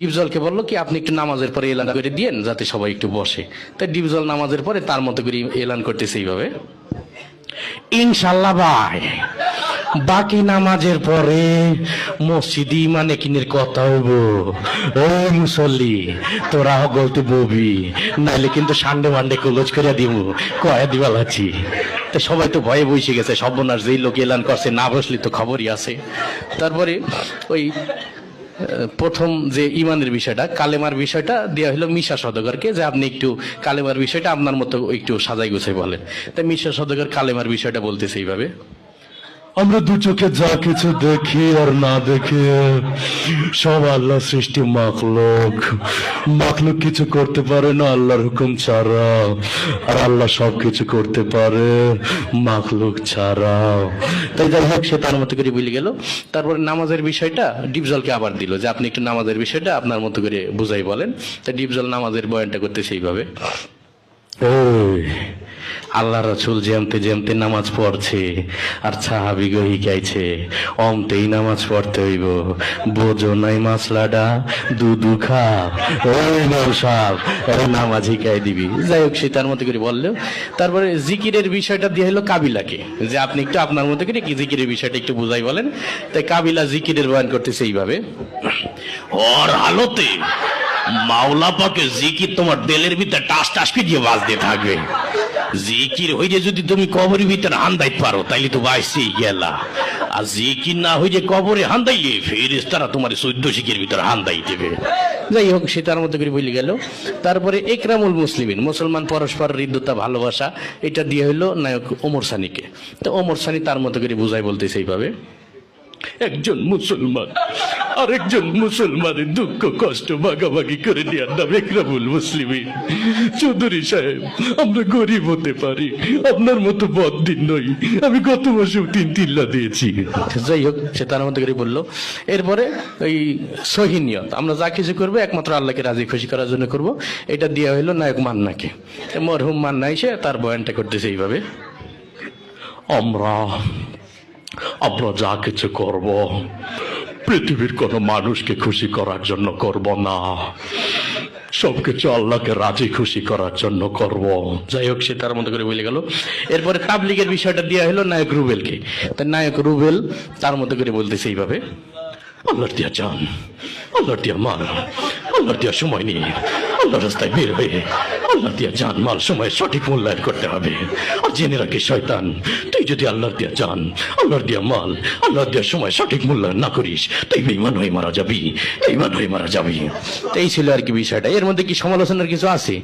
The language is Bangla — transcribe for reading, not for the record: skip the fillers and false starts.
ডিপজলকে বললো কি আপনি একটু নামাজের পরে এলান করে দিয়েন যাতে সবাই একটু বসে। তাই ডিপজল নামাজের পরে তার মতো করে এলান করতেছে এইভাবে, ইনশাল্লাহ ভাই বাকি নামাজের পরে মসজিদি মানে কিনের কথা হইব। ও মুসল্লি তোরা গলতে ববি, নাইলে কিন্তু সান্ডে মান্ডে ক্লোজ করে দিব, কয়া দিবা লাচ্ছি। তো সবাই তো ভয়ে বসে গেছে, সর্বনাশ যেই লোক এলান করছে না বসলে তো খবরই আছে। তারপরে ওই প্রথম যে ইমানের বিষয়টা, কালেমার বিষয়টা দেওয়া হলো মিশা সওদাগরকে, যে আপনি একটু কালেমার বিষয়টা আপনার মতো একটু সাজাই গুছাই বলেন। তাই মিশা সওদাগর কালেমার বিষয়টা বলতেছে এইভাবে, আমরা দু চোখে যা কিছু দেখি আর না দেখি সব আল্লাহ সৃষ্টি মাখলুক। মাখলুক কিছু করতে পারে না আল্লাহর হুকুম ছাড়া, আর আল্লাহ সব কিছু করতে পারে মাখলুক ছাড়া। তাই যাই হোক সে তার মতো করে বলে গেল। তারপরে নামাজের বিষয়টা ডিপজলকে আবার দিল, যে আপনি একটু নামাজের বিষয়টা আপনার মতো করে বুঝাই বলেন। তাই ডিপজল নামাজের বয়ানটা করতে সেইভাবে, ওই আল্লাহ রসুল যেমতে যেমতে নামাজ পড়ছে আর সাহাবি গো শিখাইছে অমতেই নামাজ পড়তে হইব, বোঝো নাই মাসলাডা দুধু খা ওই নৌসাব নামাজ শিখাই দিবি। যাই হোক সে তার মতো করে বললো। তারপরে জিকিরের বিষয়টা দিয়ে হলো কাবিলাকে, যে আপনি একটু আপনার মতো করে কি জিকিরের বিষয়টা একটু বুঝাই বলেন। তাই কাবিলা জিকিরের বয়ান করতেছে এইভাবে, ওর হালতে মাওলা পাকে জিকির তোমার দিলের ভিতরে টাস টাস দিয়ে বাজতে থাকবে। জিকির হইলে যদি তুমি কবরের ভিতরে হান্দাই পারো তাইলে তো বাইসেই গেলা, আর জিকির না হইলে কবরে হান্দাইলে ফেরেশতারা তোমার 14 শিখের ভিতরে হান্দাই দেবে। যাই হোক সে তার মতো করে বলে গেল। তারপরে একরামুল মুসলিমিন, মুসলমান পরস্পর হৃদ্যতা ভালোবাসা, এটা দিয়ে হইলো নায়ক ওমর সানিকে। তো ওমর সানি তার মতো করে বুঝাই বলতেছে এইভাবে, একজন মুসলমান আরেকজন মুসলমানের দুঃখ কষ্ট ভাগাভাগি করে দেওয়ার নাম একরামুল মুসলিমিন। চৌধুরী সাহেব আমরা গরিব হতে পারি, আপনার মতো বদদিন নই, আমি গত মাসেও 3 তিল্লা দিয়েছি। যাই হোক সে তার মতো করে বললো। এরপরে ওই সহিনিয়ত, আমরা যা কিছু করবো একমাত্র আল্লাহকে রাজি খুশি করার জন্য করব, এটা দেওয়া হইলো নায়ক মান্নাকে। মরহুম মান্না এসে তার বয়ানটা করতেছে এইভাবে, আমরা যা কিছু করব পৃথিবীর কোনো মানুষকে খুশি করার জন্য করব না, সবকিছু আল্লাহকে রাজি খুশি করার জন্য করব। যাই হোক সে তার মতো করে বলে গেল। এরপরে তাবলীগের বিষয়টা দেওয়া হলো নায়ক রুবেলকে। তাই নায়ক রুবেল তার মতো করে বলতেছে এইভাবে, আল্লাহর দিয়া জান, আল্লাহর দিয়া মাল, আল্লাহর দিয়া সময় নিয়ে আল্লাহর রাস্তায় বের হয়ে আল্লাহর দিয়া জান মাল সময় সঠিক মূল্যায়ন করতে হবে। আর জেনে রাখি শয়তান, তুই যদি আল্লাহর দিয়া জান, আল্লাহর দিয়া মাল, আল্লাহর দিয়া সময় সঠিক মূল্যায়ন না করিস তাই বেঈমান হয়ে মারা যাবি, বেঈমান হয়ে মারা যাবি। এই ছিল আর কি বিষয়টা। এর মধ্যে কি সমালোচনার কিছু আছে?